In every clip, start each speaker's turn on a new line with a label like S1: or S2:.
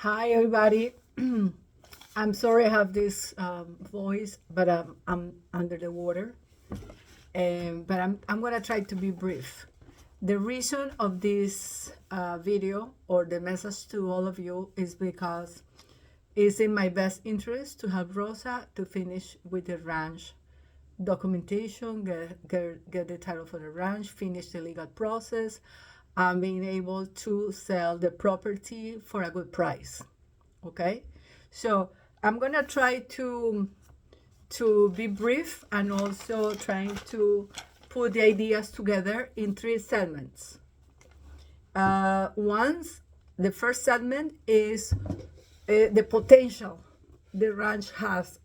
S1: Hi, everybody. I'm sorry I have this voice, but I'm under the water. But I'm gonna try to be brief. The reason of this video or the message to all of you is because it's in my best interest to help Rosa to finish with the ranch documentation, get the title for the ranch, finish the legal process, and being able to sell the property for a good price. Okay, so I'm gonna try to be brief and also trying to put the ideas together in three segments. Once the first segment is the potential the ranch has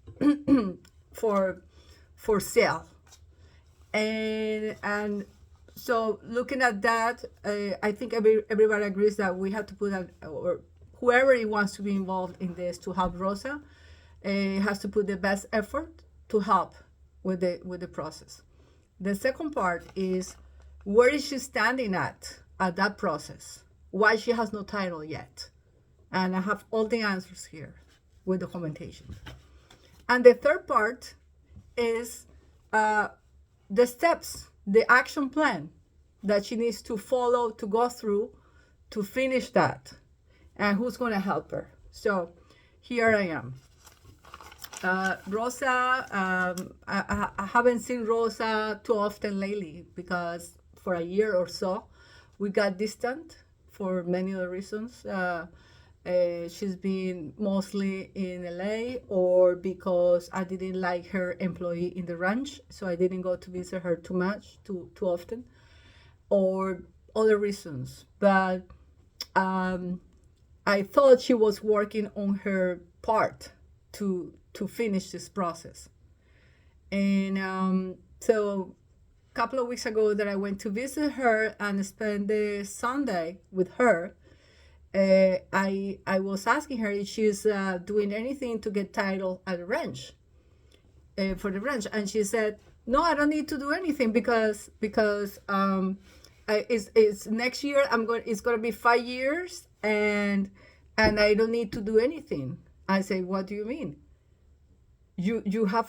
S1: for for sale, and so looking at that, I think everybody agrees that we have to put that, or whoever wants to be involved in this to help Rosa has to put the best effort to help with the process. The second part is where is she standing at that process? Why she has no title yet? And I have all the answers here with documentation. And the third part is the steps, the action plan that she needs to follow, to go through, to finish that, and who's going to help her. So here I am. Rosa, I haven't seen Rosa too often lately because for a year or so we got distant for many other reasons. She's been mostly in LA, or because I didn't like her employee in the ranch, so I didn't go to visit her too much, too often, or other reasons. But I thought she was working on her part to finish this process. And so a couple of weeks ago that I went to visit her and spend the Sunday with her, I was asking her if she's doing anything to get title at the ranch, for the ranch, and she said, "No, I don't need to do anything because it's next year. It's gonna be 5 years, and I don't need to do anything." I say, "What do you mean? You have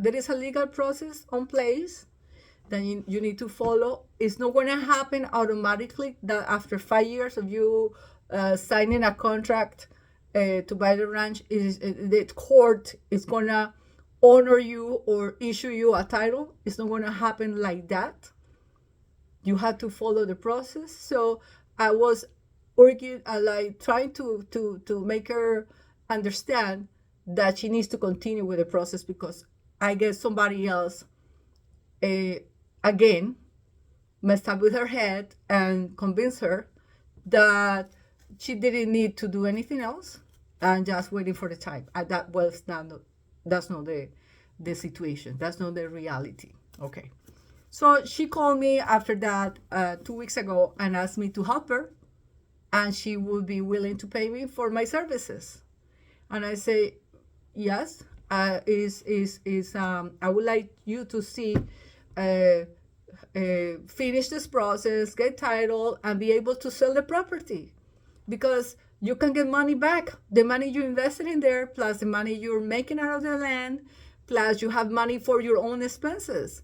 S1: there is a legal process on place that you need to follow. It's not going to happen automatically that after 5 years of you signing a contract to buy the ranch, the court is going to honor you or issue you a title. It's not going to happen like that. You have to follow the process." So I was arguing, like trying to make her understand that she needs to continue with the process, because I guess somebody else again messed up with her head and convinced her that she didn't need to do anything else and just waiting for the time. That was not, that's not the situation. That's not the reality. Okay. So she called me after that 2 weeks ago and asked me to help her, and she would be willing to pay me for my services. And I say, yes, I would like you to see, finish this process, get title, and be able to sell the property, because you can get money back. The money you invested in there, plus the money you're making out of the land, plus you have money for your own expenses.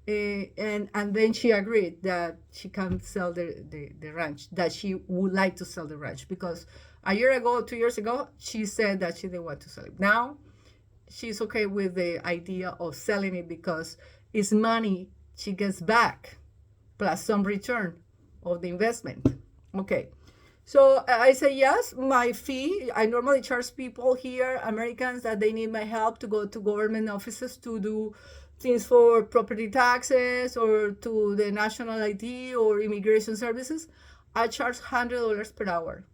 S1: And then she agreed that she can sell the ranch, that she would like to sell the ranch, because a year ago, 2 years ago, she said that she didn't want to sell it. Now she's okay with the idea of selling it because it's money she gets back plus some return of the investment. Okay. So I say, yes, my fee, I normally charge people here, Americans, that they need my help to go to government offices to do things for property taxes or to the national ID or immigration services. I charge $100 per hour.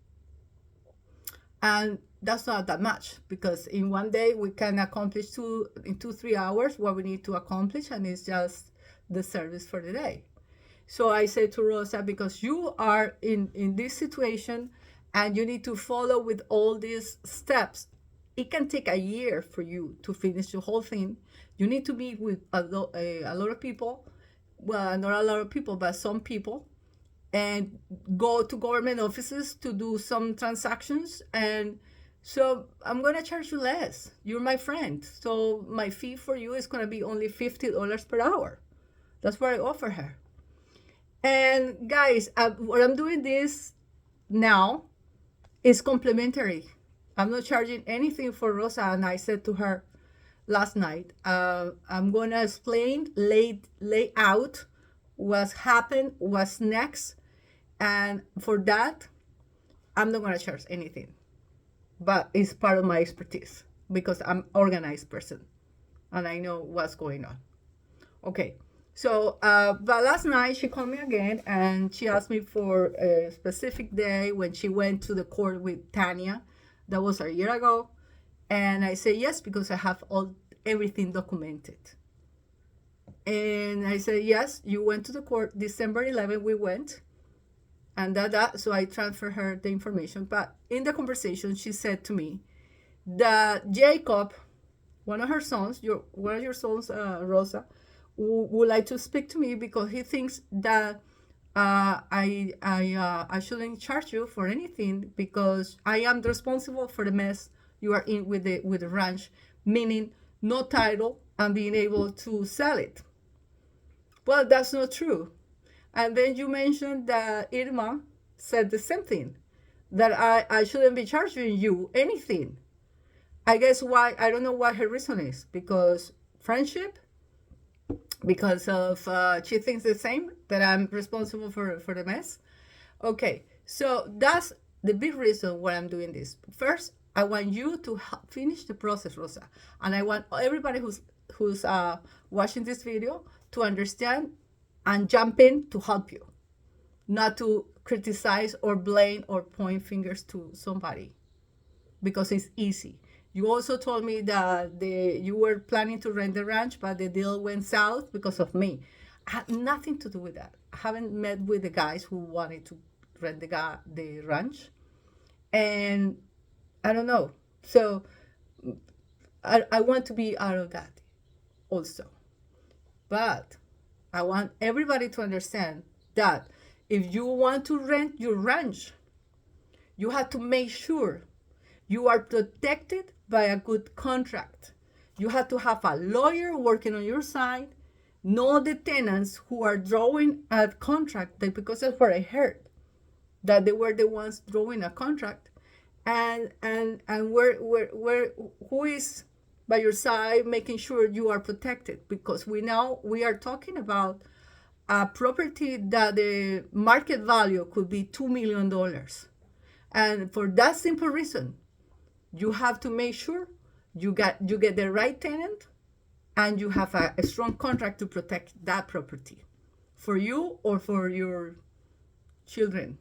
S1: And that's not that much, because in one day we can accomplish in 2-3 hours what we need to accomplish, and it's just the service for the day. So I said to Rosa, because you are in this situation and you need to follow with all these steps, it can take a year for you to finish the whole thing. You need to meet with a lot of people. Well, not a lot of people, but some people. and go to government offices to do some transactions. And so I'm going to charge you less. You're my friend. So my fee for you is going to be only $50 per hour. That's what I offer her. And guys, what I'm doing this now is complimentary. I'm not charging anything for Rosa. And I said to her last night, I'm going to explain, lay out what's happened, what's next. And for that, I'm not going to charge anything. But it's part of my expertise because I'm an organized person and I know what's going on. Okay. So, but last night she called me again and she asked me for a specific day when she went to the court with Tanya. That was a year ago. And I said yes because I have everything documented. And I said, yes, you went to the court. December 11th, we went. And so I transferred her the information. But in the conversation, she said to me that Jacob, one of her sons, one of your sons, Rosa, would like to speak to me because he thinks that I shouldn't charge you for anything because I am responsible for the mess you are in with the ranch, meaning no title and being able to sell it. Well, that's not true. And then you mentioned that Irma said the same thing, that I shouldn't be charging you anything. I guess why, I don't know what her reason is, because friendship, because of she thinks the same, that I'm responsible for the mess. Okay, so that's the big reason why I'm doing this. First, I want you to finish the process, Rosa, and I want everybody who's watching this video to understand and jump in to help you, not to criticize or blame or point fingers to somebody, because it's easy. You also told me that you were planning to rent the ranch, but the deal went south because of me. I had nothing to do with that. I haven't met with the guys who wanted to rent the ranch. And I don't know. So I want to be out of that also. But I want everybody to understand that if you want to rent your ranch, you have to make sure you are protected by a good contract. You have to have a lawyer working on your side, know the tenants who are drawing a contract, because that's what I heard, that they were the ones drawing a contract, and where who is by your side making sure you are protected, because we are talking about a property that the market value could be $2 million. And for that simple reason, you have to make sure you get the right tenant and you have a strong contract to protect that property for you or for your children.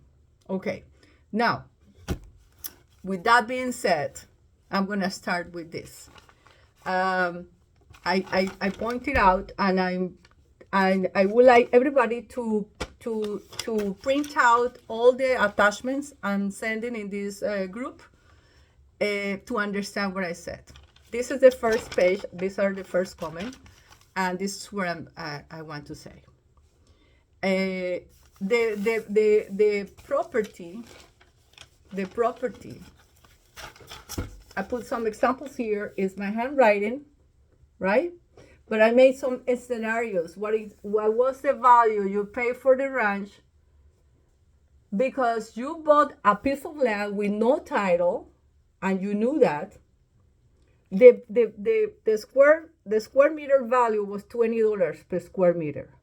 S1: Okay. Now, with that being said, I'm going to start with this. I pointed out, and I would like everybody to print out all the attachments I'm sending in this group to understand what I said. This is the first page. These are the first comment, and this is where I want to say. The property. I put some examples here. Is my handwriting, right? But I made some scenarios. What was the value you pay for the ranch? Because you bought a piece of land with no title, and you knew that. The square meter value was $20 per square meter,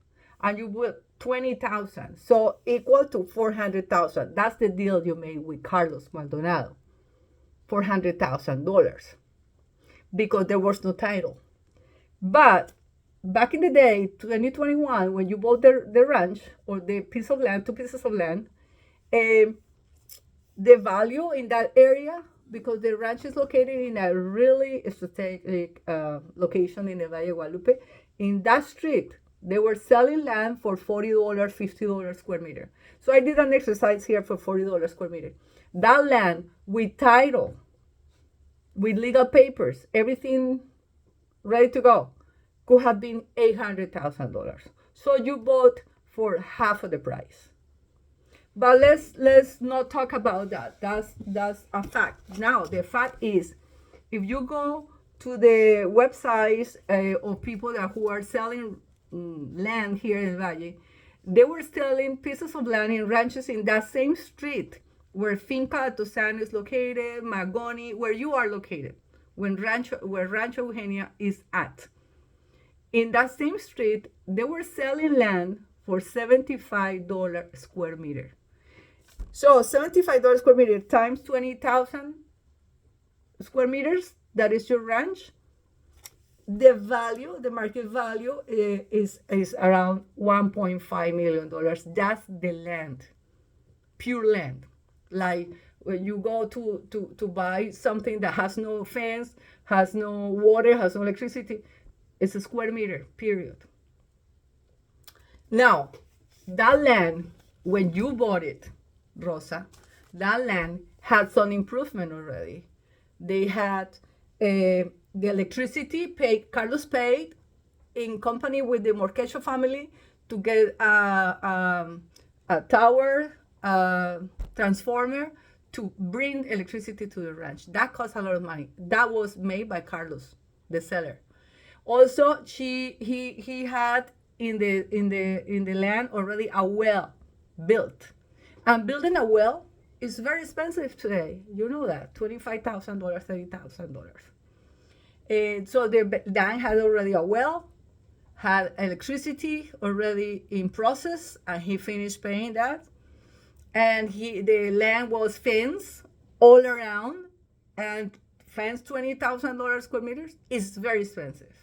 S1: and you bought 20,000, so equal to 400,000. That's the deal you made with Carlos Maldonado, $400,000, because there was no title. But back in the day, 2021, when you bought the ranch or the piece of land, 2 pieces of land, the value in that area, because the ranch is located in a really strategic location in the Valle de Guadalupe, in that street, they were selling land for $40, $50 square meter. So I did an exercise here for $40 square meter. That land with title, with legal papers, everything ready to go, could have been $800,000. So you bought for half of the price. But let's not talk about that. That's a fact. Now the fact is, if you go to the websites of people who are selling land here in Valle, they were selling pieces of land in ranches in that same street where Finca Tosano is located, Magoni, where you are located, where Rancho Eugenia is at. In that same street, they were selling land for $75 square meter. So $75 square meter times 20,000 square meters, that is your ranch. The value, the market value is around $1.5 million. That's the land, pure land. Like when you go to buy something that has no fence, has no water, has no electricity, it's a square meter, period. Now, that land, when you bought it, Rosa, that land had some improvement already. They had the electricity paid, Carlos paid in company with the Morquecho family to get a tower, transformer to bring electricity to the ranch. That cost a lot of money. That was made by Carlos, the seller. Also, he had in the land already a well built. And building a well is very expensive today. You know that, $25,000, $30,000. So the land had already a well, had electricity already in process, and he finished paying that. And the land was fenced all around, and fenced $20,000 square meters is very expensive.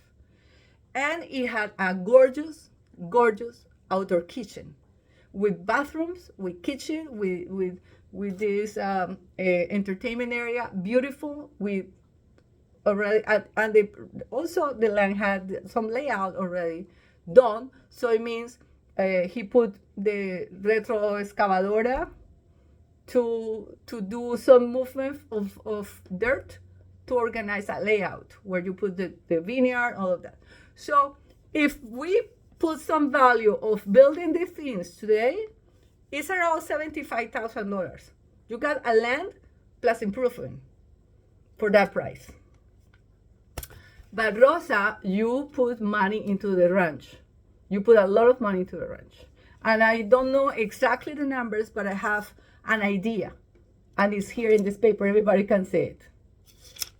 S1: And it had a gorgeous, gorgeous outdoor kitchen with bathrooms, with kitchen, with this entertainment area, beautiful, with already, and also the land had some layout already done. So it means he put the retro excavadora to do some movement of dirt to organize a layout where you put the vineyard, all of that. So if we put some value of building these things today, it's around $75,000. You got a land plus improvement for that price. But Rosa, you put money into the ranch. You put a lot of money into the ranch. And I don't know exactly the numbers, but I have an idea. And it's here in this paper, everybody can see it.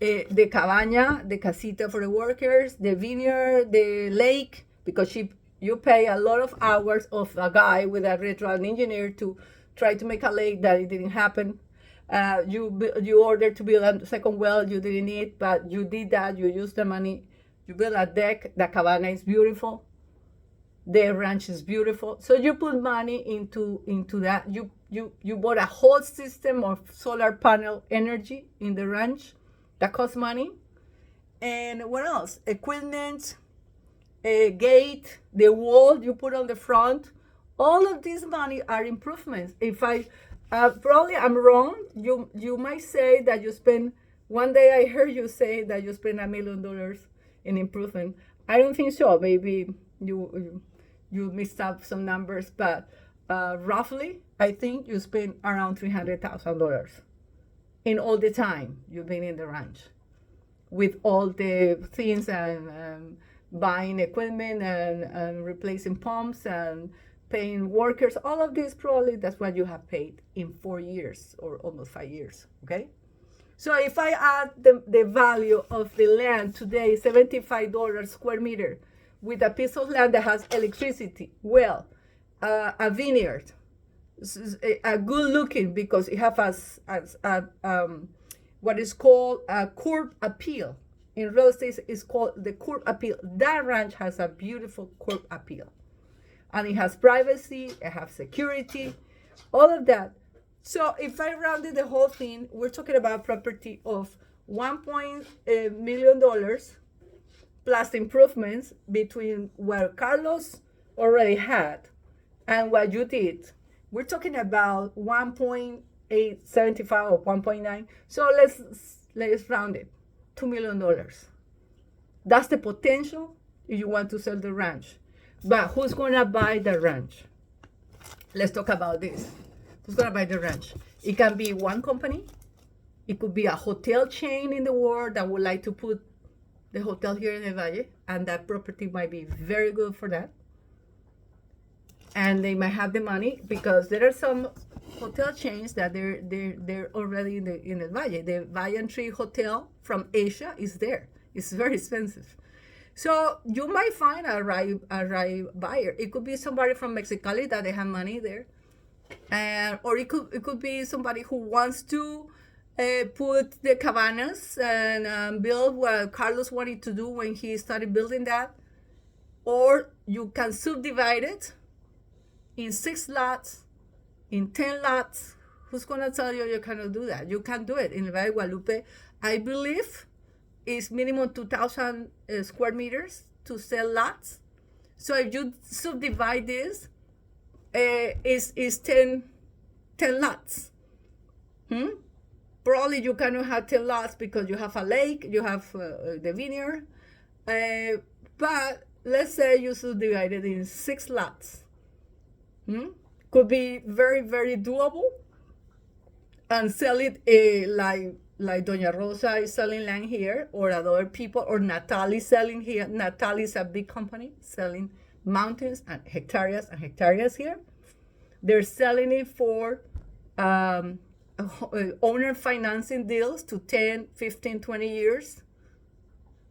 S1: The cabaña, the casita for the workers, the vineyard, the lake, because you pay a lot of hours of a guy with a retro engineer to try to make a lake that it didn't happen. You ordered to build a second well, you didn't need, but you did that, you used the money, you built a deck, the cabana is beautiful, the ranch is beautiful. So you put money into that. You bought a whole system of solar panel energy in the ranch that costs money. And what else? Equipment, a gate, the wall you put on the front. All of this money are improvements. If I probably I'm wrong, you might say that you spend, one day I heard you say that you spend $1 million in improvement. I don't think so. Maybe you mixed up some numbers, but roughly I think you spend around $300,000 in all the time you've been in the ranch, with all the things and buying equipment and replacing pumps and paying workers. All of this, probably that's what you have paid in 4 years or almost 5 years. Okay, so if I add the value of the land today, $75 square meter, with a piece of land that has electricity, well, a vineyard, a good looking, because it has what is called a curb appeal. In real estate, it's called the curb appeal. That ranch has a beautiful curb appeal. And it has privacy, it has security, all of that. So if I rounded the whole thing, we're talking about property of $1 million plus improvements between what Carlos already had and what you did. We're talking about 1.875 or 1.9. So let's round it, $2 million. That's the potential if you want to sell the ranch. But who's going to buy the ranch? Let's talk about this. Who's gonna buy the ranch? It can be one company. It could be a hotel chain in the world that would like to put the hotel here in El Valle, and that property might be very good for that. And they might have the money because there are some hotel chains that they're already in El Valle. The Valle Tree Hotel from Asia is there. It's very expensive. So you might find a right buyer. It could be somebody from Mexicali that they have money there, or it could be somebody who wants to put the cabanas and build what Carlos wanted to do when he started building that. Or you can subdivide it in 6 lots, in 10 lots. Who's gonna tell you cannot do that? You can do it. In Valle Guadalupe, I believe, is minimum 2,000 square meters to sell lots. So if you subdivide this, is 10 lots. Probably you cannot have 10 lots because you have a lake, you have the vineyard. But let's say you subdivide it in 6 lots. Could be very, very doable, and sell it like Doña Rosa is selling land here, or other people, or Natal is selling here. Natal is a big company selling mountains and hectares here. They're selling it for owner financing deals to 10, 15, 20 years.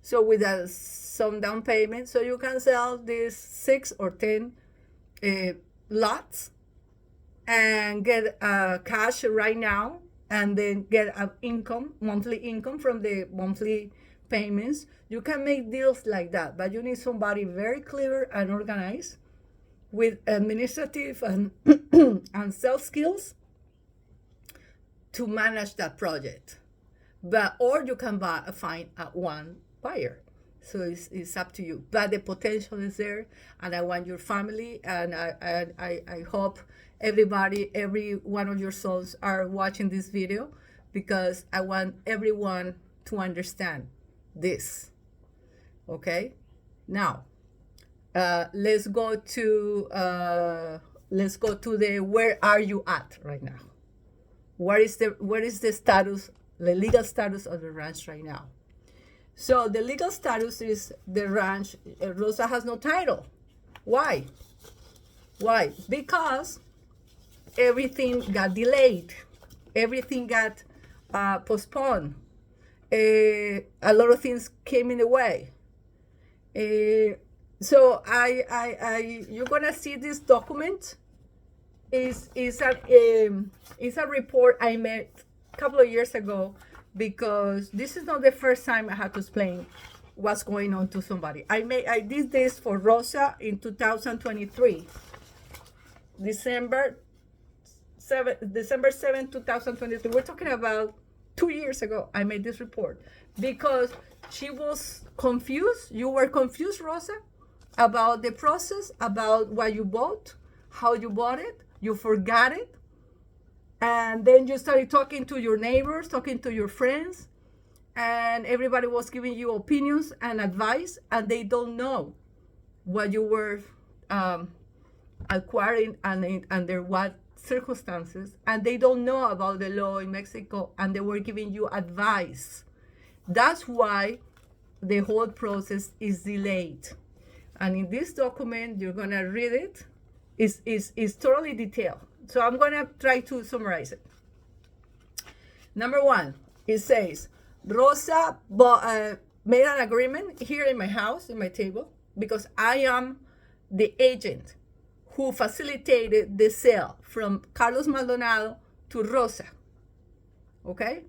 S1: So with some down payment, so you can sell these 6 or 10 lots and get cash right now, and then get an monthly income from the monthly payments. You can make deals like that, but you need somebody very clever and organized with administrative and and sales skills to manage that project. Or you can find one buyer. So it's up to you. But the potential is there, and I want your family, and I hope every one of your souls are watching this video, because I want everyone to understand this. Okay? Now, let's go to the where are you at right now? What is the status, the legal status of the ranch right now? So the legal status is the ranch, Rosa has no title. Why? Because everything got delayed. Everything got postponed. A lot of things came in the way. So you're gonna see this document. Is a report I made a couple of years ago, because this is not the first time I had to explain what's going on to somebody. I did this for Rosa in 2023, December 7, 2023. We're talking about 2 years ago. I made this report because she was confused. You were confused, Rosa, about the process, about what you bought, how you bought it. You forgot it. And then you started talking to your neighbors, talking to your friends, and everybody was giving you opinions and advice, and they don't know what you were acquiring and under what circumstances, and they don't know about the law in Mexico, and they were giving you advice. That's why the whole process is delayed. And in this document, you're gonna read it. It's totally detailed. So I'm gonna try to summarize it. Number 1, it says, Rosa made an agreement here in my house, in my table, because I am the agent who facilitated the sale from Carlos Maldonado to Rosa. Okay?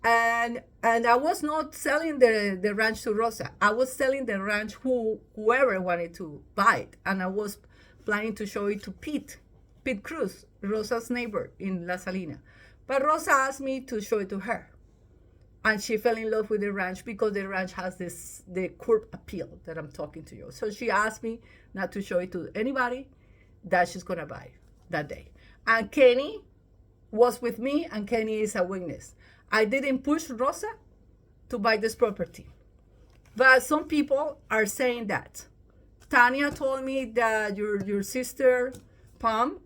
S1: And I was not selling the ranch to Rosa. I was selling the ranch whoever wanted to buy it. And I was planning to show it to Pete Cruz, Rosa's neighbor in La Salina. But Rosa asked me to show it to her. And she fell in love with the ranch because the ranch has the curb appeal that I'm talking to you. So she asked me not to show it to anybody, that she's gonna buy that day. And Kenny was with me, and Kenny is a witness. I didn't push Rosa to buy this property. But some people are saying that. Tanya told me that your sister, Pam,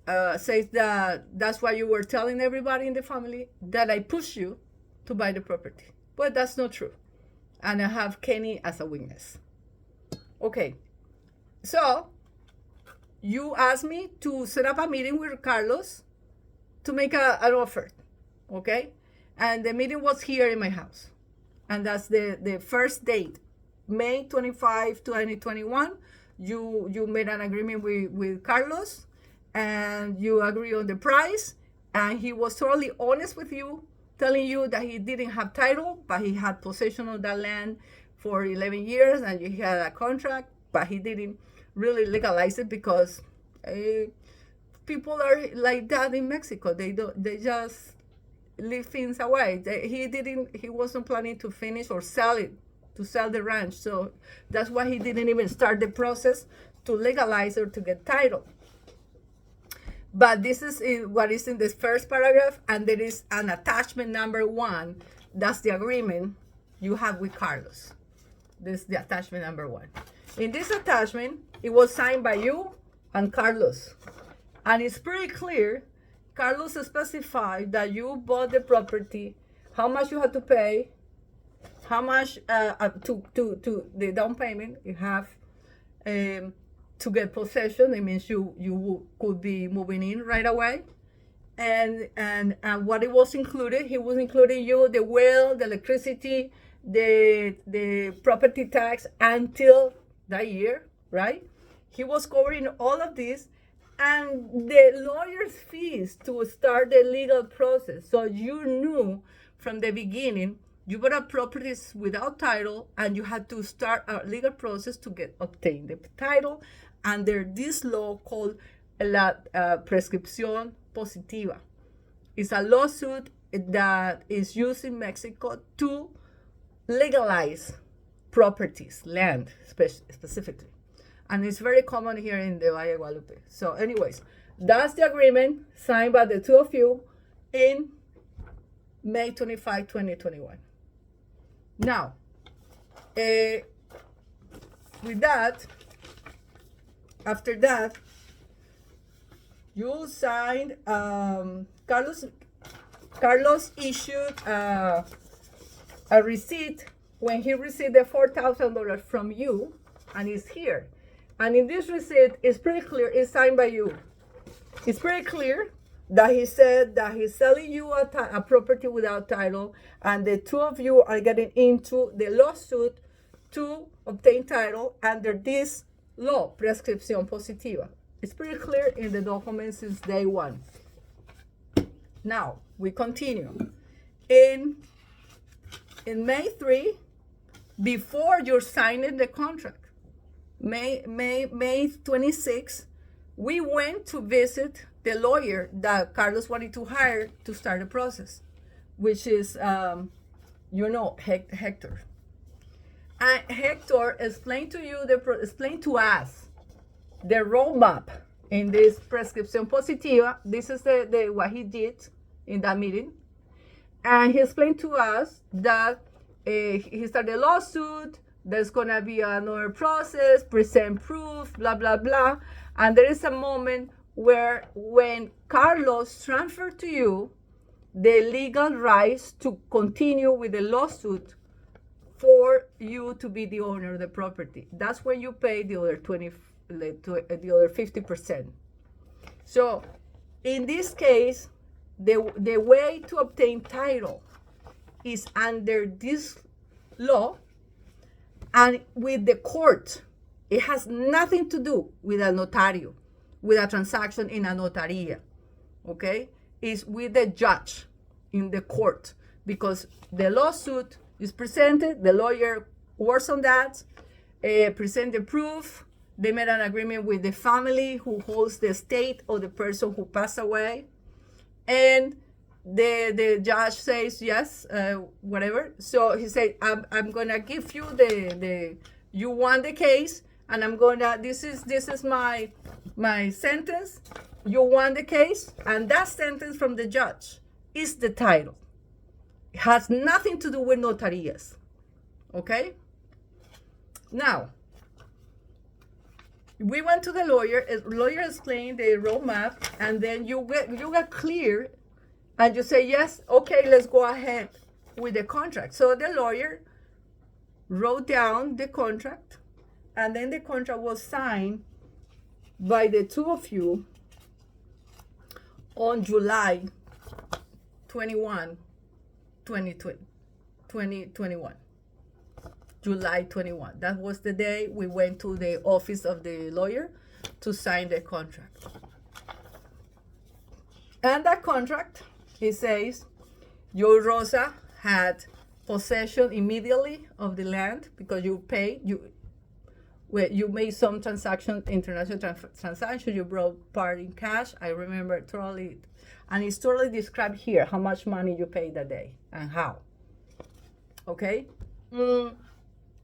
S1: says that that's why you were telling everybody in the family that I pushed you to buy the property. But that's not true. And I have Kenny as a witness. Okay, so you asked me to set up a meeting with Carlos to make an offer, okay? And the meeting was here in my house. And that's the first date, May 25, 2021. You made an agreement with Carlos, and you agree on the price. And he was totally honest with you, telling you that he didn't have title, but he had possession of that land for 11 years, and he had a contract, but he didn't really legalize it because people are like that in Mexico. They just leave things away. He wasn't planning to finish or sell it, to sell the ranch. So that's why he didn't even start the process to legalize or to get title. But this is what is in this first paragraph, and there is an attachment number 1. That's the agreement you have with Carlos. This is the attachment number 1. In this attachment, it was signed by you and Carlos. And it's pretty clear. Carlos specified that you bought the property, how much you had to pay, how much to the down payment you have to get possession. It means you could be moving in right away. And what it was included, he was including you, the well, the electricity, the property tax until that year, right? He was covering all of this, and the lawyer's fees to start the legal process. So you knew from the beginning you bought properties without title, and you had to start a legal process to obtain the title under this law called la prescripción positiva. It's a lawsuit that is used in Mexico to legalize properties, land specifically. And it's very common here in the Valle de Guadalupe. So anyways, that's the agreement signed by the two of you in May 25, 2021. Now, with that, after that, you signed, Carlos issued a receipt when he received the $4,000 from you, and it's here. And in this receipt, it's pretty clear, it's signed by you. It's pretty clear that he said that he's selling you a property without title, and the two of you are getting into the lawsuit to obtain title under this law, prescripción positiva. It's pretty clear in the document since day one. Now, we continue. In May 3, before you're signing the contract, May 26, we went to visit the lawyer that Carlos wanted to hire to start the process, which is, Hector. And Hector explained to us the roadmap in this prescripción positiva. This is the what he did in that meeting. And he explained to us that he started a lawsuit, there's gonna be another process, present proof, blah, blah, blah. And there is a moment where when Carlos transferred to you the legal rights to continue with the lawsuit for you to be the owner of the property. That's when you pay the other 50%. So in this case, the way to obtain title is under this law and with the court. It has nothing to do with a notario, with a transaction in a notaria, okay? It's with the judge in the court, because the lawsuit is presented, the lawyer works on that, present the proof, they made an agreement with the family who holds the estate of the person who passed away, and the judge says yes, whatever. So he said, I'm gonna give you you won the case, and I'm gonna, this is my sentence. You won the case, and that sentence from the judge is the title. It has nothing to do with notarias. Okay? Now, We went to the lawyer. Lawyer explained the roadmap, and then you get clear, and you say yes. Okay, let's go ahead with the contract. So the lawyer wrote down the contract, and then the contract was signed by the two of you on July 21, 2021. July 21. That was the day we went to the office of the lawyer to sign the contract. And that contract, it says, your Rosa had possession immediately of the land because you paid, you made some transactions, international transactions, you brought part in cash. I remember totally, and it's totally described here how much money you paid that day and how. Okay?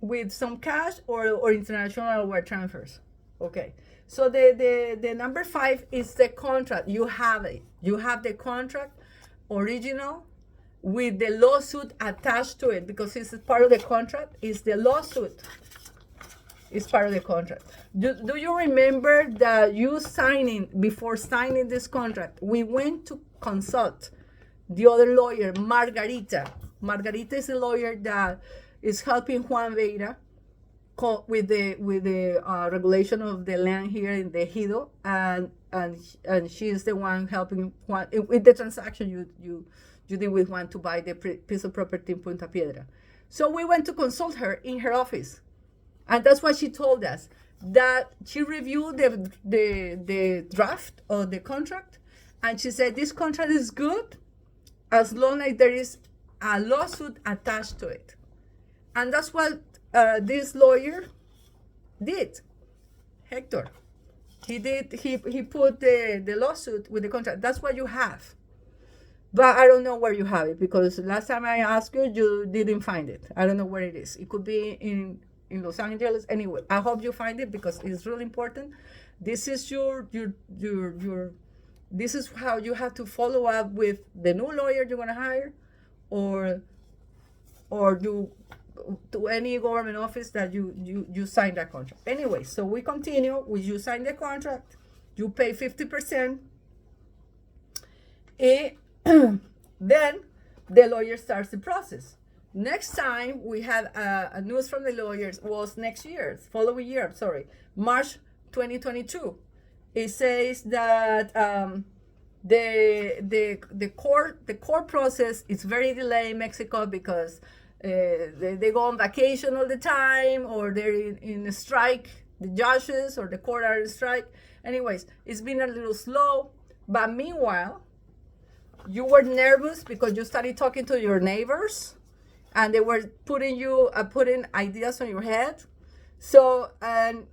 S1: With some cash or international wire transfers. Okay. So the number 5 is the contract. You have it. You have the contract original with the lawsuit attached to it because it's part of the contract. Is the lawsuit. It's part of the contract. Do you remember that before signing this contract, we went to consult the other lawyer, Margarita. Margarita is a lawyer that is helping Juan Veira with the regulation of the land here in the Ejido, and she is the one helping Juan with the transaction you did with Juan to buy the piece of property in Punta Piedra. So we went to consult her in her office, and that's what she told us, that she reviewed the draft of the contract, and she said this contract is good as long as there is a lawsuit attached to it. And that's what this lawyer did, Hector. He put the lawsuit with the contract. That's what you have. But I don't know where you have it because last time I asked you, you didn't find it. I don't know where it is. It could be in Los Angeles. Anyway, I hope you find it because it's really important. This is this is how you have to follow up with the new lawyer you're gonna hire, or you to any government office that you sign that contract. Anyway, so we continue. You sign the contract, you pay 50%, then the lawyer starts the process. Next time we had a news from the lawyers was following year, March 2022. It says that the court process is very delayed in Mexico because they go on vacation all the time, or they're in a strike. The judges or the court are in strike. Anyways, it's been a little slow. But meanwhile, you were nervous because you started talking to your neighbors, and they were putting ideas on your head. So and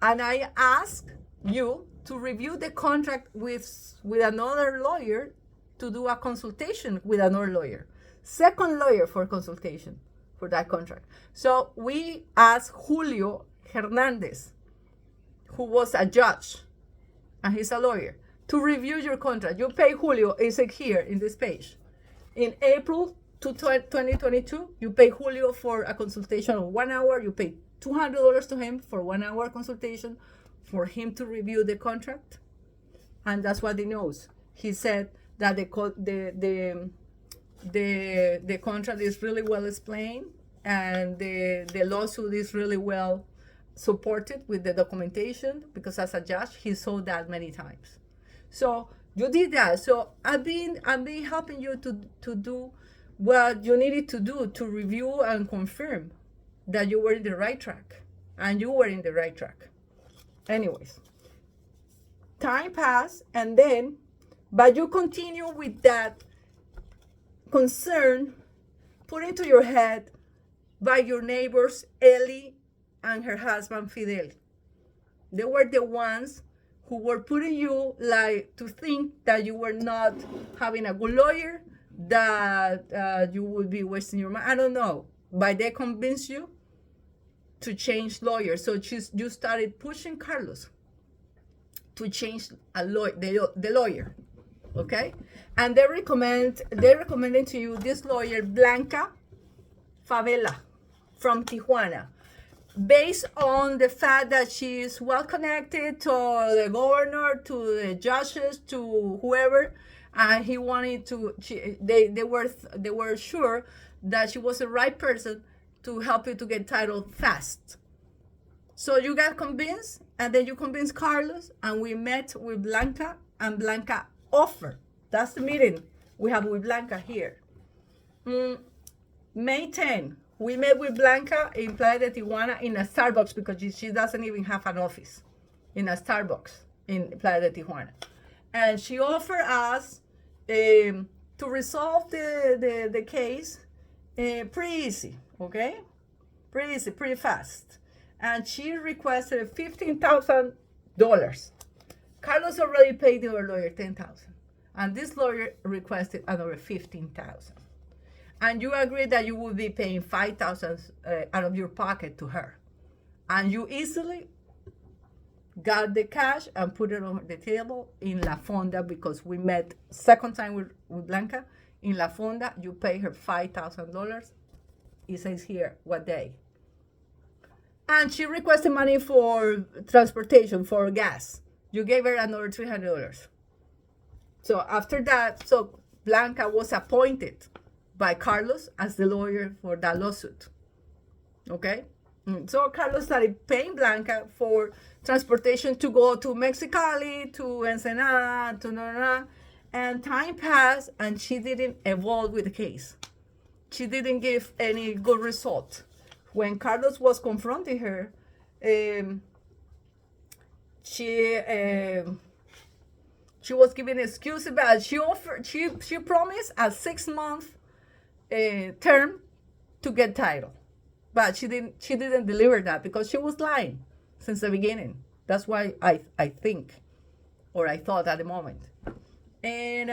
S1: I asked you to review the contract with another lawyer, to do a consultation with another lawyer. Second lawyer for consultation for that contract. So we asked Julio Hernandez, who was a judge, and he's a lawyer, to review your contract. You pay Julio, it's here in this page. In April 2022, you pay Julio for a consultation of 1 hour. You pay $200 to him for 1 hour consultation for him to review the contract. And that's what he knows. He said that the contract is really well explained, and the lawsuit is really well supported with the documentation, because as a judge he saw that many times. So you did that. So I've been helping you to do what you needed to do to review and confirm that you were in the right track, and you were in the right track. Anyways, time passed, but you continue with that concern put into your head by your neighbors, Ellie and her husband, Fidel. They were the ones who were putting you to think that you were not having a good lawyer, that you would be wasting your money. I don't know, but they convinced you to change lawyers. So you started pushing Carlos to change the lawyer. Okay, and they recommended to you this lawyer, Blanca Favela, from Tijuana. based on the fact that she is well connected to the governor, to the judges, to whoever, and he wanted to. They were sure that she was the right person to help you to get title fast. So you got convinced, and then you convinced Carlos, and we met with Blanca, and Blanca offered. That's the meeting we have with Blanca here. May 10, we met with Blanca in Playa de Tijuana in a Starbucks, because she doesn't even have an office, in a Starbucks in Playa de Tijuana. And she offered us to resolve the case pretty easy, okay? Pretty easy, pretty fast. And she requested $15,000. Carlos already paid her lawyer $10,000. And this lawyer requested another $15,000. And you agreed that you would be paying $5,000 out of your pocket to her. And you easily got the cash and put it on the table in La Fonda, because we met second time with Blanca in La Fonda. You pay her $5,000. It says here what day. And she requested money for transportation, for gas. You gave her another $300. So after that, so Blanca was appointed by Carlos as the lawyer for that lawsuit. Okay? So Carlos started paying Blanca for transportation to go to Mexicali, to Ensenada, to Nora, and time passed, and she didn't evolve with the case. She didn't give any good result. When Carlos was confronting her, she was giving excuses, but she promised a 6-month term to get title, but she didn't deliver that, because she was lying since the beginning. That's why I think, or I thought at the moment. And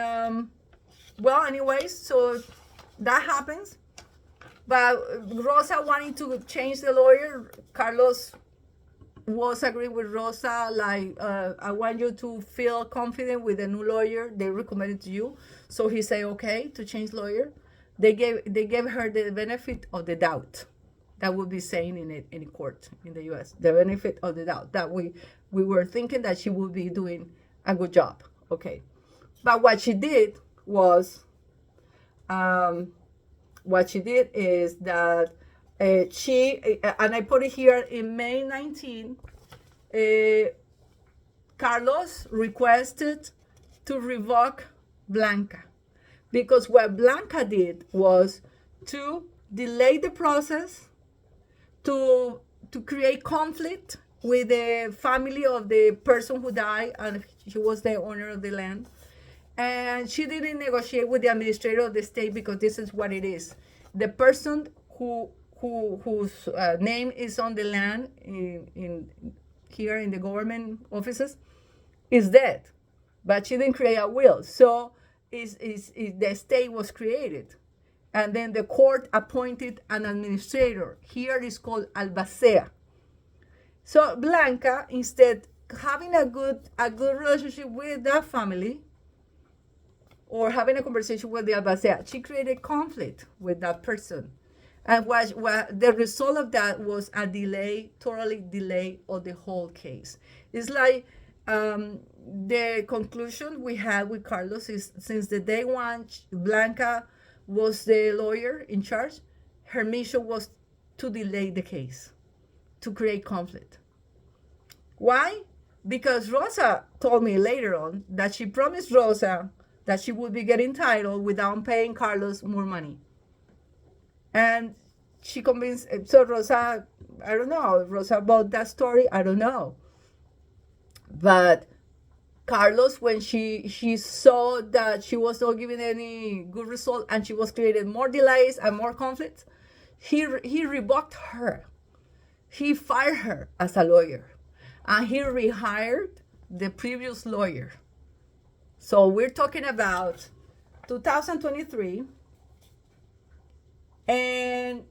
S1: well, anyways, so that happens. But Rosa wanting to change the lawyer, Carlos was agreeing with Rosa, like, I want you to feel confident with the new lawyer they recommended to you. So he said, okay, to change lawyer. They gave her the benefit of the doubt. That would be saying in court in the U.S. The benefit of the doubt, that we were thinking that she would be doing a good job. Okay. But what she did was, is that she, and I put it here, in May 19, Carlos requested to revoke Blanca, because what Blanca did was to delay the process, to create conflict with the family of the person who died, and she was the owner of the land. And she didn't negotiate with the administrator of the state, because this is what it is. The person whose name is on the land in here in the government offices is dead, but she didn't create a will. So the state was created. And then the court appointed an administrator. Here it's called albacea. So Blanca, instead having a good relationship with that family, or having a conversation with the albacea, she created conflict with that person. And what the result of that was a delay, totally delay of the whole case. It's like the conclusion we had with Carlos is, since the day one, Blanca was the lawyer in charge, her mission was to delay the case, to create conflict. Why? Because Rosa told me later on that she promised Rosa that she would be getting title without paying Carlos more money. And she convinced, so Rosa, I don't know, Rosa about that story, I don't know. But Carlos, when she saw that she was not giving any good result, and she was creating more delays and more conflicts, he revoked her. He fired her as a lawyer, and he rehired the previous lawyer. So we're talking about 2023, and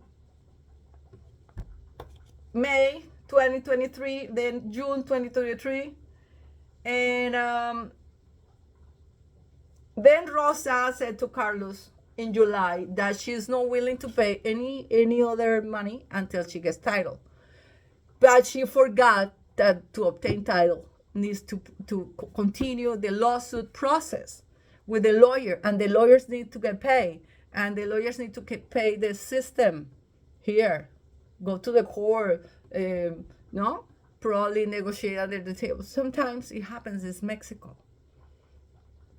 S1: May 2023, then June 2023, and then Rosa said to Carlos in July that she's not willing to pay any other money until she gets title. But she forgot that to obtain title needs to continue the lawsuit process with the lawyer, and the lawyers need to get paid, and the lawyers need to get pay the system here, go to the court, no, probably negotiate under the table. Sometimes it happens in Mexico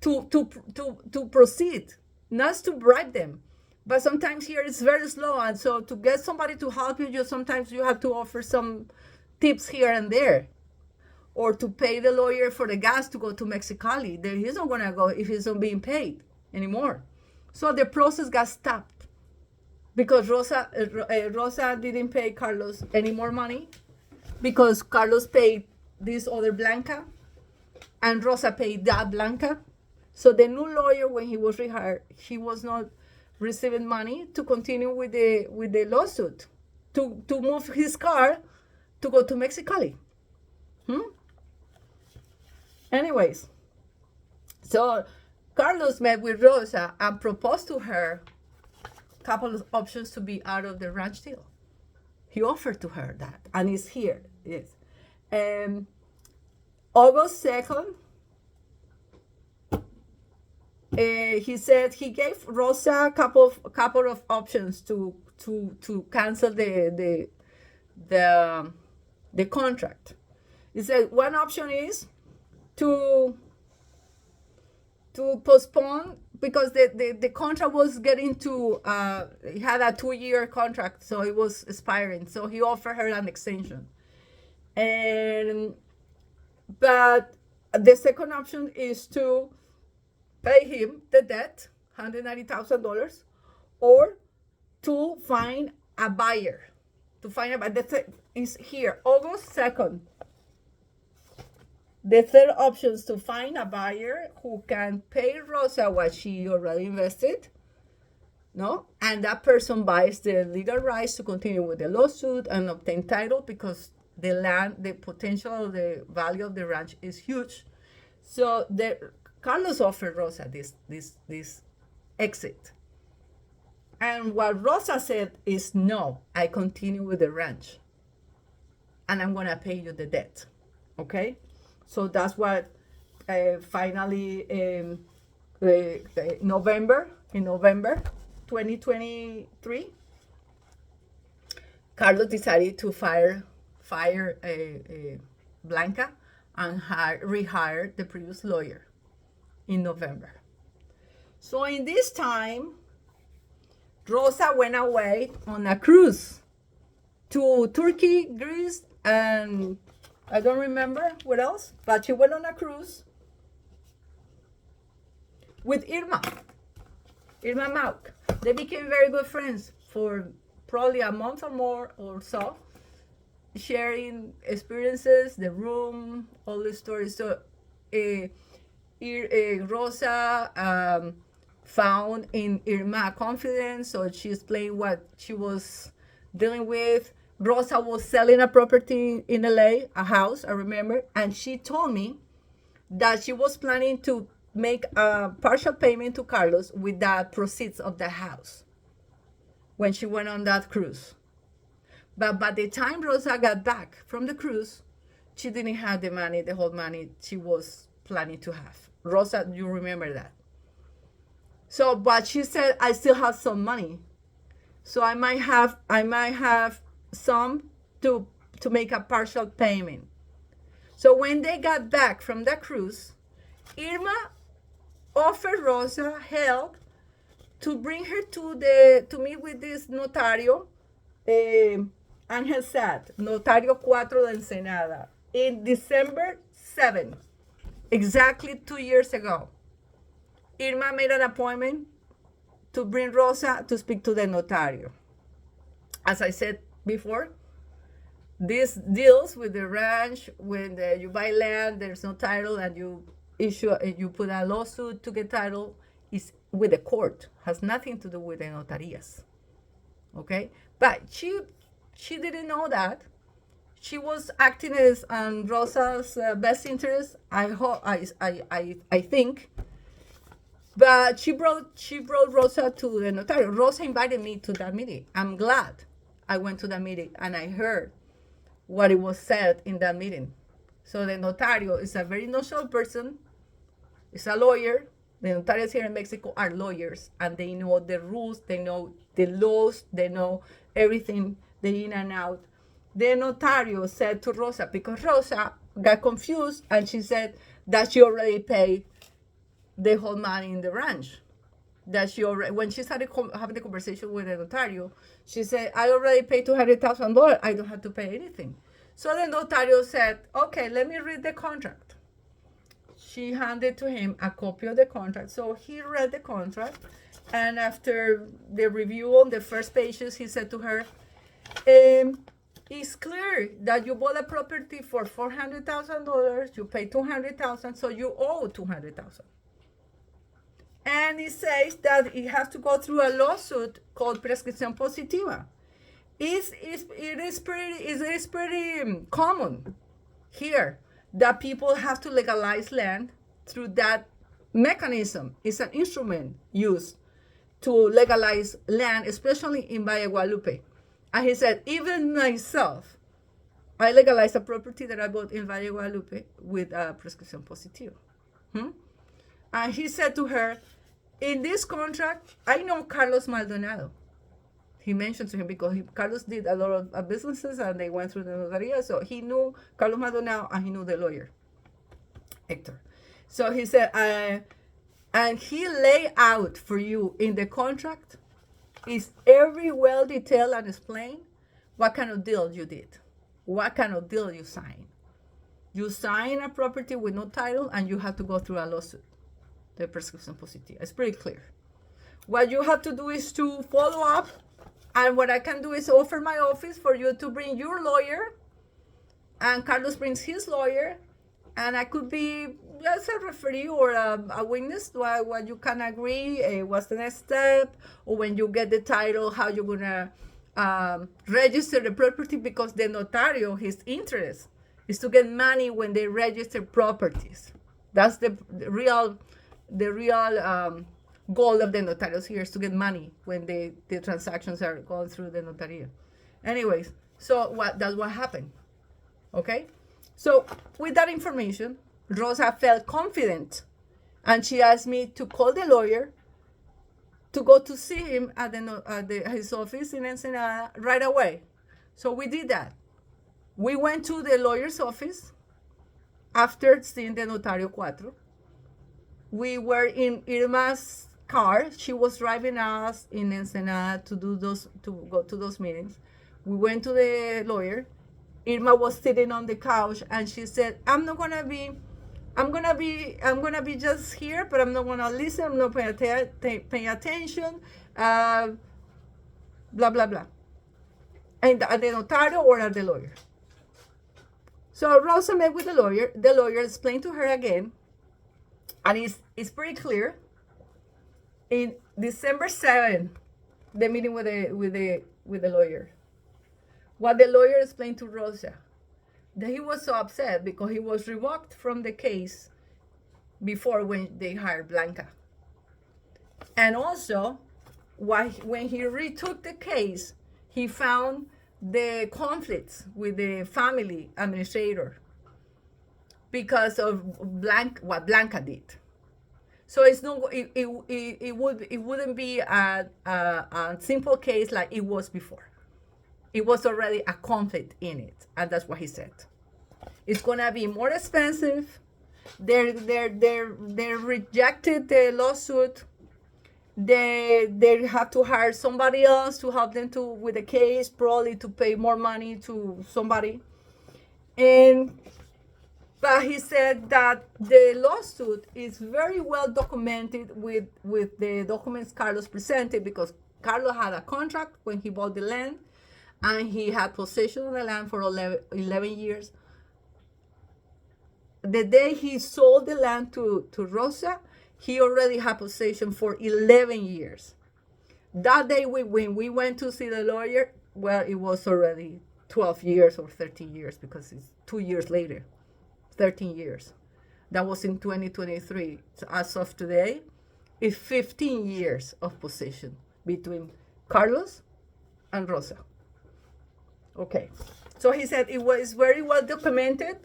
S1: to proceed, not to bribe them. But sometimes here it's very slow, and so to get somebody to help you, sometimes you have to offer some tips here and there, or to pay the lawyer for the gas to go to Mexicali. He's not gonna go if he's not being paid anymore. So the process got stopped because Rosa didn't pay Carlos any more money, because Carlos paid this other Blanca, and Rosa paid that Blanca. So the new lawyer, when he was rehired, he was not receiving money to continue with the lawsuit, to move his car to go to Mexicali. Anyways, so Carlos met with Rosa and proposed to her a couple of options to be out of the ranch deal. He offered to her that, and it's here. Yes. August 2nd, he said he gave Rosa a couple of options to cancel the contract. He said one option is to postpone, because the contract was getting to he had a 2-year contract, so it was expiring. So he offered her an extension, but the second option is to pay him the debt, $190,000, or to find a buyer. That is here, August 2nd. The third option is to find a buyer who can pay Rosa what she already invested, no? And that person buys the legal rights to continue with the lawsuit and obtain title, because the land, the potential, the value of the ranch is huge. So Carlos offered Rosa this exit. And what Rosa said is, no, I continue with the ranch, and I'm going to pay you the debt, okay? So that's what finally in November 2023, Carlos decided to fire Blanca and rehire the previous lawyer in November. So in this time, Rosa went away on a cruise to Turkey, Greece, and I don't remember what else, but she went on a cruise with Irma Mauk. They became very good friends for probably a month or more or so, sharing experiences, the room, all the stories. So Rosa found in Irma confidence, so she explained what she was dealing with. Rosa was selling a property in LA, a house, I remember, and she told me that she was planning to make a partial payment to Carlos with the proceeds of the house when she went on that cruise. But by the time Rosa got back from the cruise, she didn't have the money, the whole money she was planning to have. Rosa, you remember that. So, but she said, I still have some money. So I might have some to make a partial payment. So when they got back from the cruise, Irma offered Rosa help to bring her to meet with this notario, Ángel Sad, Notario 4 de Ensenada, in December 7, exactly 2 years ago. Irma made an appointment to bring Rosa to speak to the notario. As I said before, this deals with the ranch. When you buy land, there's no title, and you put a lawsuit to get title, is with the court. Has nothing to do with the notarias. Okay, but she didn't know that. She was acting as Rosa's best interest. I think. But she brought Rosa to the notario. Rosa invited me to that meeting. I'm glad I went to that meeting, and I heard what it was said in that meeting. So the notario is a very knowledgeable person. It's a lawyer. The notarios here in Mexico are lawyers, and they know the rules, they know the laws, they know everything, the in and out. The notario said to Rosa, because Rosa got confused, and she said that she already paid the whole money in the ranch. That she already, when she started having the conversation with the notario, she said, I already paid $200,000. I don't have to pay anything. So the notario said, okay, let me read the contract. She handed to him a copy of the contract. So he read the contract. And after the review on the first pages, he said to her, it's clear that you bought a property for $400,000. You paid $200,000, so you owe $200,000. And it says that it has to go through a lawsuit called prescripción positiva. It is pretty common here that people have to legalize land through that mechanism. It's an instrument used to legalize land, especially in Valle Guadalupe. And he said, even myself, I legalized a property that I bought in Valle Guadalupe with a prescripción positiva. And he said to her, in this contract, I know Carlos Maldonado. He mentioned to him because Carlos did a lot of businesses and they went through the notaria. So he knew Carlos Maldonado and he knew the lawyer, Hector. So he said, and he laid out for you in the contract, is every well detailed and explained what kind of deal you did, what kind of deal you signed. You sign a property with no title and you have to go through a lawsuit. The prescripción positiva. It's pretty clear. What you have to do is to follow up, and what I can do is offer my office for you to bring your lawyer, and Carlos brings his lawyer, and I could be just a referee or a witness to what you can agree, what's the next step, or when you get the title, how you're gonna register the property, because the notario, his interest is to get money when they register properties. That's the real goal of the notarios here, is to get money when the transactions are going through the notaria. Anyways, so that's what happened. Okay? So with that information, Rosa felt confident, and she asked me to call the lawyer to go to see him at his office in Ensenada right away. So we did that. We went to the lawyer's office after seeing the Notario Cuatro. We were in Irma's car. She was driving us in Ensenada to go to those meetings. We went to the lawyer. Irma was sitting on the couch, and she said, I'm gonna be just here, but I'm not gonna listen. I'm not paying attention. Blah blah blah. And at the notario or at the lawyer. So Rosa met with the lawyer. The lawyer explained to her again, and it's pretty clear. In December 7th, the meeting with the lawyer. What the lawyer explained to Rosa, that he was so upset because he was revoked from the case before when they hired Blanca. And also, when he retook the case, he found the conflicts with the family administrator because of what Blanca did. So it wouldn't be a simple case like it was before. It was already a conflict in it, and that's what he said. It's gonna be more expensive. They rejected the lawsuit. They have to hire somebody else to help them with the case, probably to pay more money to somebody. But he said that the lawsuit is very well documented with the documents Carlos presented, because Carlos had a contract when he bought the land, and he had possession of the land for 11 years. The day he sold the land to Rosa, he already had possession for 11 years. That day when we went to see the lawyer, well, it was already 12 years or 13 years, because it's 2 years later. 13 years. That was in 2023. So as of today, it's 15 years of possession between Carlos and Rosa. Okay. So he said it was very well documented.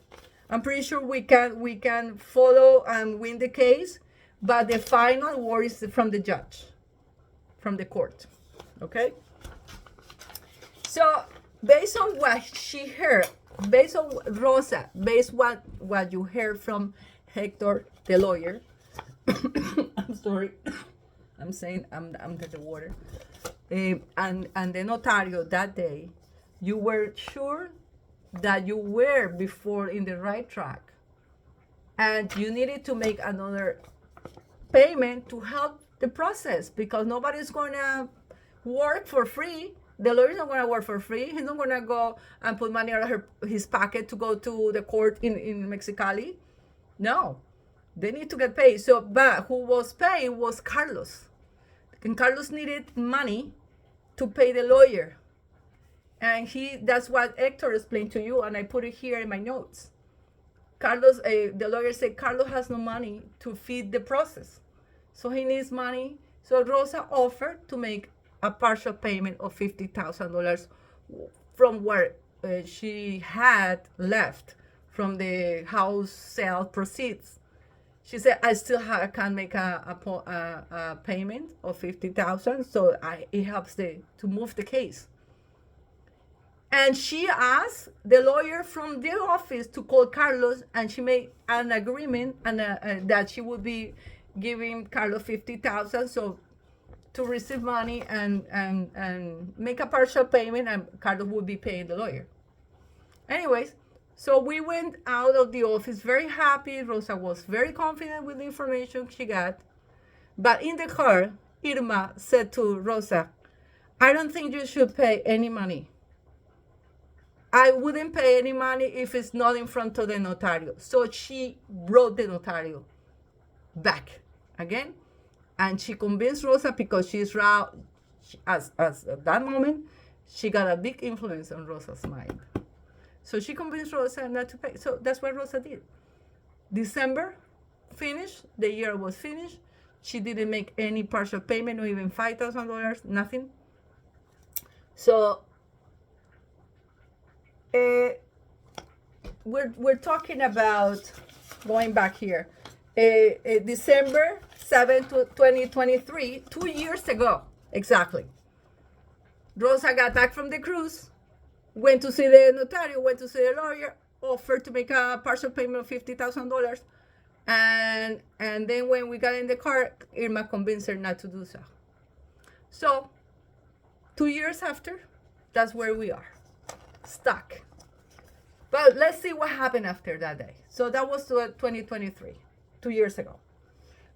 S1: I'm pretty sure we can follow and win the case, but the final word is from the judge, from the court. Okay. So based on what she heard, based on Rosa, based what you heard from Hector, the lawyer. I'm sorry. I'm saying I'm under the water. And the notario that day, you were sure that you were before in the right track, and you needed to make another payment to help the process, because nobody's gonna work for free. The lawyer's not gonna work for free. He's not gonna go and put money out of his pocket to go to the court in Mexicali. No, they need to get paid. So, but who was paying was Carlos, and Carlos needed money to pay the lawyer. And that's what Hector explained to you, and I put it here in my notes. Carlos, the lawyer said, Carlos has no money to feed the process. So he needs money. So Rosa offered to make a partial payment of $50,000 from what she had left from the house sale proceeds. She said, I still can make a payment of $50,000, so it helps to move the case. And she asked the lawyer from the office to call Carlos, and she made an agreement and that she would be giving Carlos $50,000 so to receive money and make a partial payment, and Carlos would be paying the lawyer. Anyways, so we went out of the office very happy. Rosa was very confident with the information she got. But in the car, Irma said to Rosa, I don't think you should pay any money. I wouldn't pay any money if it's not in front of the notario. So she brought the notario back again, and she convinced Rosa, because she's as at that moment, she got a big influence on Rosa's mind. So she convinced Rosa not to pay. So that's what Rosa did. December finished, the year was finished. She didn't make any partial payment, or even $5,000, nothing. So we're talking about, going back here, December 7th, 2023, 2 years ago, exactly. Rosa got back from the cruise, went to see the notario, went to see the lawyer, offered to make a partial payment of $50,000, and then when we got in the car, Irma convinced her not to do so. So 2 years after, that's where we are, stuck. But let's see what happened after that day. So that was 2023, 2 years ago.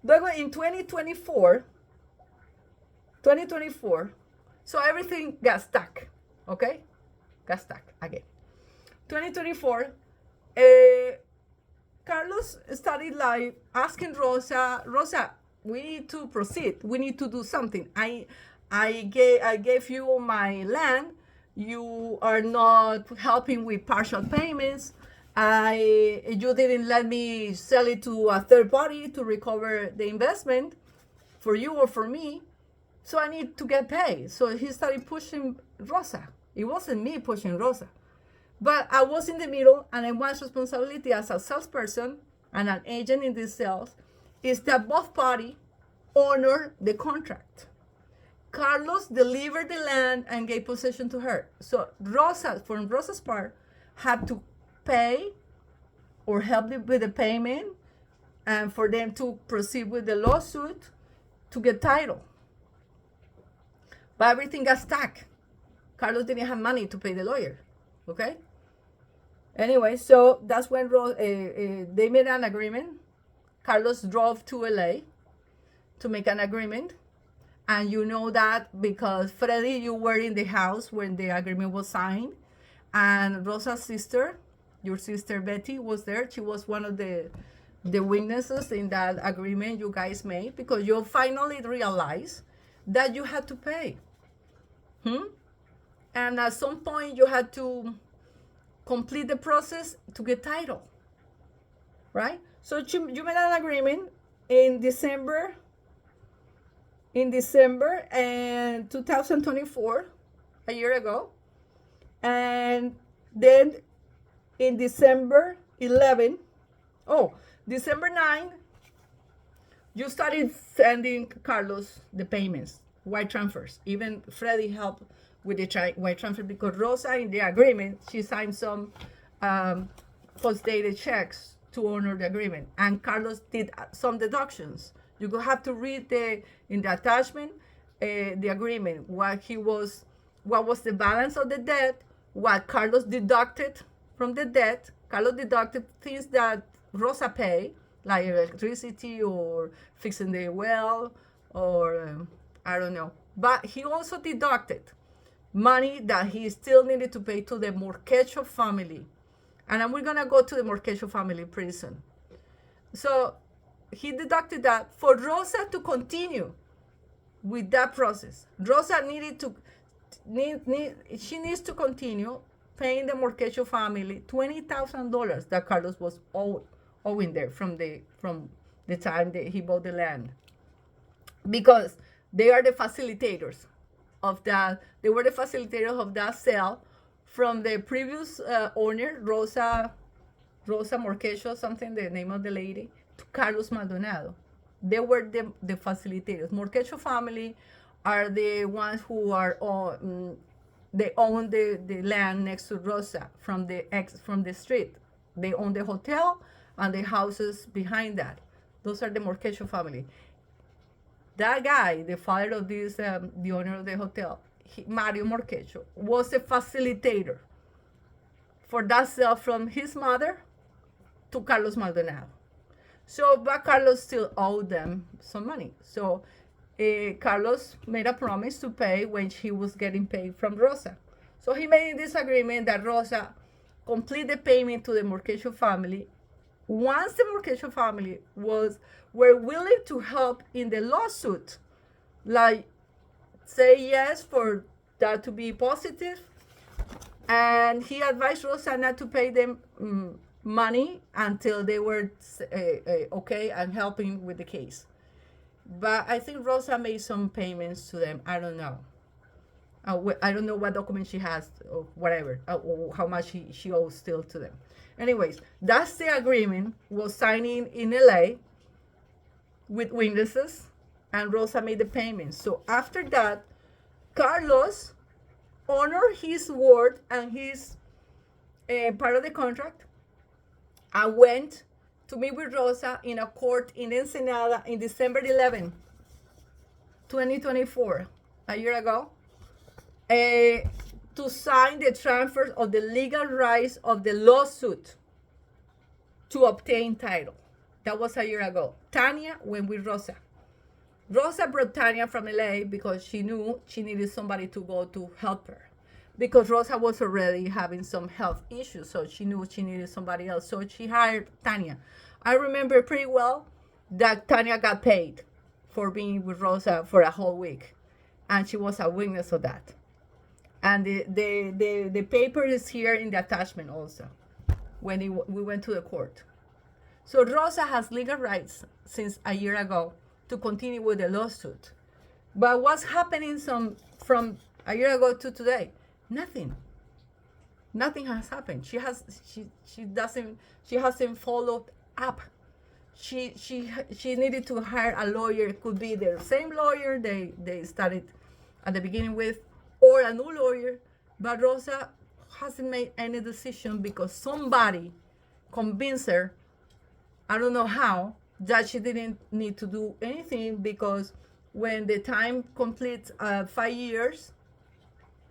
S1: But in 2024, so everything got stuck, okay? Got stuck again. 2024, Carlos started like asking Rosa, we need to proceed. We need to do something. I gave you my land. You are not helping with partial payments. You didn't let me sell it to a third party to recover the investment for you or for me. So I need to get paid. So he started pushing Rosa. It wasn't me pushing Rosa. But I was in the middle, and my responsibility as a salesperson and an agent in these sales is that both parties honor the contract. Carlos delivered the land and gave possession to her. So Rosa, from Rosa's part, had to pay or help with the payment, and for them to proceed with the lawsuit to get title. But everything got stuck. Carlos didn't have money to pay the lawyer. Okay? Anyway, so that's when they made an agreement. Carlos drove to LA to make an agreement. And you know that because Freddie, you were in the house when the agreement was signed. And Rosa's sister, your sister Betty, was there. She was one of the witnesses in that agreement you guys made, because you finally realized that you had to pay. And at some point you had to complete the process to get title, right? So you made an agreement in December and 2024, a year ago, and Then in December 11, oh, December 9, you started sending Carlos the payments, wire transfers. Even Freddie helped with the wire transfer because Rosa, in the agreement, she signed some post-dated checks to honor the agreement, and Carlos did some deductions. You will have to read in the attachment the agreement what was the balance of the debt, what Carlos deducted from the debt. Carlos deducted things that Rosa paid, like electricity or fixing the well or I don't know. But he also deducted money that he still needed to pay to the Morquecho family. And we're going to go to the Morquecho family pretty soon. So he deducted that for Rosa to continue with that process. Rosa she needs to continue paying the Morquecho family $20,000 that Carlos was owing there from the time that he bought the land, because they are the facilitators of that. They were the facilitators of that sale from the previous owner, Rosa Morquecho, something, the name of the lady, to Carlos Maldonado. They were the facilitators. Morquecho family are the ones who are they own the land next to Rosa from the street. They own the hotel and the houses behind that. Those are the Morquecho family. That guy, the father of this, the owner of the hotel, Mario Morquecho, was a facilitator for that sale from his mother to Carlos Maldonado. So, but Carlos still owed them some money. So, Carlos made a promise to pay when she was getting paid from Rosa. So he made this agreement that Rosa complete the payment to the Morquecho family. Once the Morquecho family were willing to help in the lawsuit, like say yes for that to be positive, and he advised Rosa not to pay them money until they were okay and helping with the case. But I think Rosa made some payments to them. I don't know. I don't know what document she has or whatever, or how much she owes still to them. Anyways, that's the agreement was signing in LA with witnesses, and Rosa made the payments. So after that, Carlos honored his word and his part of the contract and went to meet with Rosa in a court in Ensenada in December 11, 2024, a year ago, to sign the transfer of the legal rights of the lawsuit to obtain title. That was a year ago. Tanya went with Rosa. Rosa brought Tanya from LA because she knew she needed somebody to go to help her, because Rosa was already having some health issues, so she knew she needed somebody else. So she hired Tanya. I remember pretty well that Tanya got paid for being with Rosa for a whole week, and she was a witness of that. And the paper is here in the attachment also, when we went to the court. So Rosa has legal rights since a year ago to continue with the lawsuit. But what's happening from a year ago to today? Nothing. Nothing has happened. She hasn't followed up. She needed to hire a lawyer. It could be the same lawyer they started at the beginning with, or a new lawyer. But Rosa hasn't made any decision because somebody convinced her, I don't know how, that she didn't need to do anything, because when the time completes 5 years,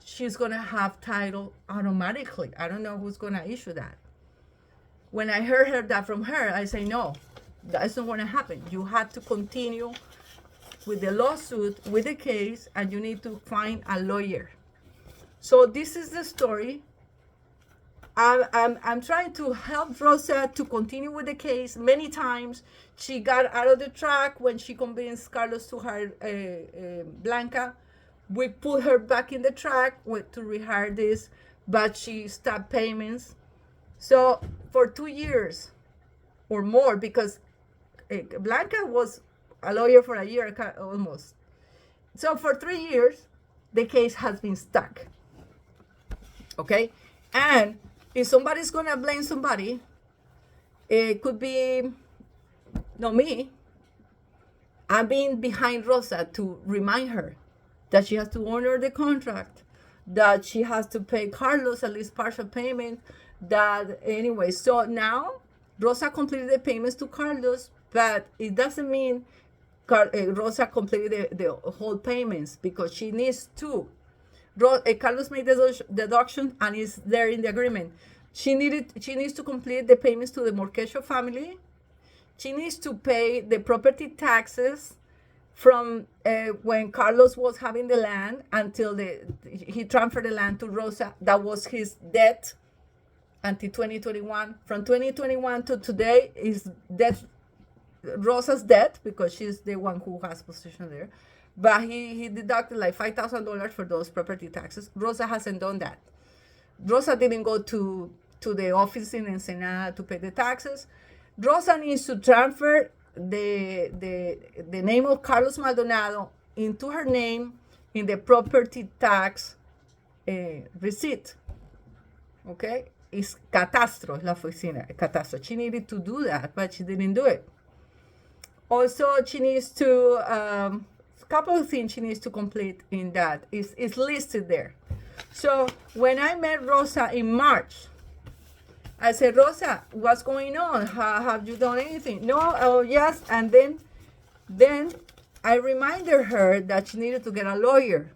S1: she's going to have title automatically. I don't know who's going to issue that. When I heard that from her, I say, no, that's not going to happen. You have to continue with the lawsuit, with the case, and you need to find a lawyer. So this is the story. I'm trying to help Rosa to continue with the case. Many times she got out of the track when she convinced Carlos to hire Blanca. We put her back in the track to rehire this, but she stopped payments. So for 2 years or more, because Blanca was a lawyer for a year almost. So for 3 years, the case has been stuck. Okay? And If somebody's gonna blame somebody, it could be not me. I've been behind Rosa to remind her that she has to honor the contract, that she has to pay Carlos at least partial payment. That anyway, so now Rosa completed the payments to Carlos, but it doesn't mean Rosa completed the whole payments, because she needs to. Carlos made the deduction and is there in the agreement. She needs to complete the payments to the Morquecho family. She needs to pay the property taxes from when Carlos was having the land until he transferred the land to Rosa. That was his debt until 2021. From 2021 to today is debt, Rosa's debt, because she's the one who has possession there. But he deducted like $5,000 for those property taxes. Rosa hasn't done that. Rosa didn't go to the office in Ensenada to pay the taxes. Rosa needs to transfer the name of Carlos Maldonado into her name in the property tax receipt. Okay? It's Catastro, la oficina, Catastro. She needed to do that, but she didn't do it. Also, she needs to, a couple of things she needs to complete in that. It's listed there. So when I met Rosa in March, I said, Rosa, what's going on? Have you done anything? No, oh yes. And then I reminded her that she needed to get a lawyer.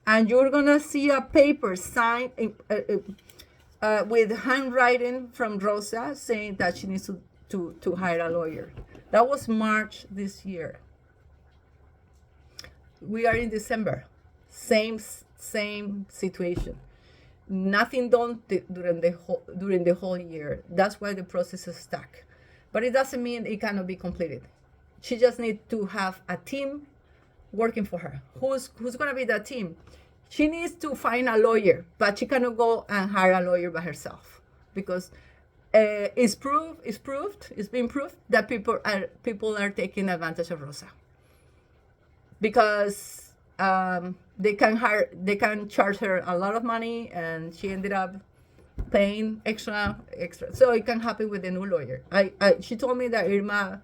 S1: And you're going to see a paper signed with handwriting from Rosa saying that she needs to hire a lawyer. That was March this year. We are in December. Same situation. Nothing done during the whole year. That's why the process is stuck. But it doesn't mean it cannot be completed. She just needs to have a team working for her. Who's going to be that team? She needs to find a lawyer, but she cannot go and hire a lawyer by herself, because it's been proved that people are taking advantage of Rosa, because they can charge her a lot of money, and she ended up paying extra. So it can happen with a new lawyer. She told me that Irma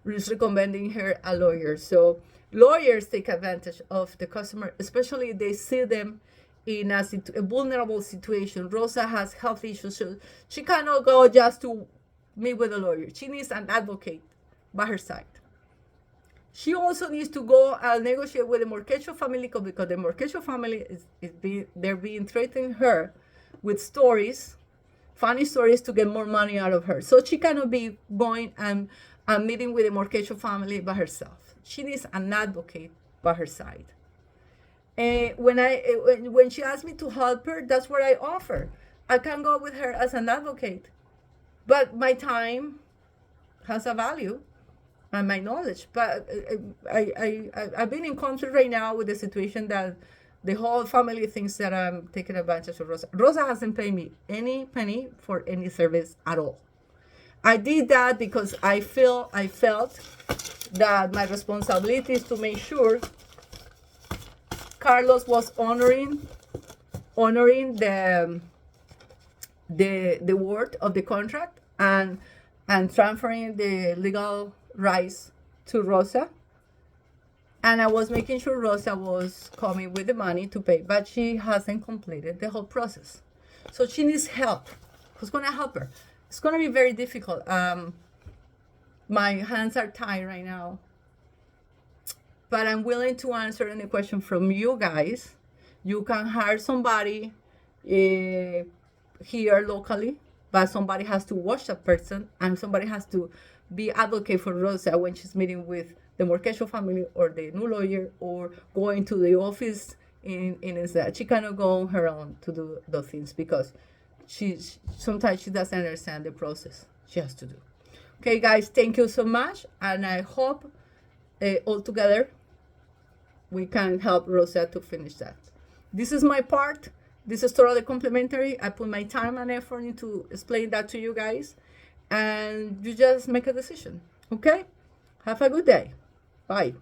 S1: is recommending her a lawyer. So lawyers take advantage of the customer, especially if they see them in a vulnerable situation. Rosa has health issues, so she cannot go just to meet with a lawyer. She needs an advocate by her side. She also needs to go and negotiate with the Morquecho family, because the Morquecho family they're being threatening her with stories, funny stories, to get more money out of her. So she cannot be going and meeting with the Morquecho family by herself. She needs an advocate by her side. And when she asked me to help her, that's what I offer. I can go with her as an advocate, but my time has a value, and my knowledge. But I've been in conflict right now with the situation that the whole family thinks that I'm taking advantage of Rosa. Rosa hasn't paid me any penny for any service at all. I did that because I felt that my responsibility is to make sure Carlos was honoring the word of the contract, and transferring the legal rights to Rosa. And I was making sure Rosa was coming with the money to pay, but she hasn't completed the whole process. So she needs help. Who's going to help her? It's going to be very difficult. My hands are tied right now. But I'm willing to answer any question from you guys. You can hire somebody here locally, but somebody has to watch that person, and somebody has to be advocate for Rosa when she's meeting with the Morquecho family or the new lawyer, or going to the office in that. She cannot go on her own to do those things, because sometimes she doesn't understand the process she has to do. Okay, guys, thank you so much, and I hope all together we can help Rosa to finish that. This is my part. This is totally complimentary. I put my time and effort into explain that to you guys, and you just make a decision. Okay? Have a good day. Bye.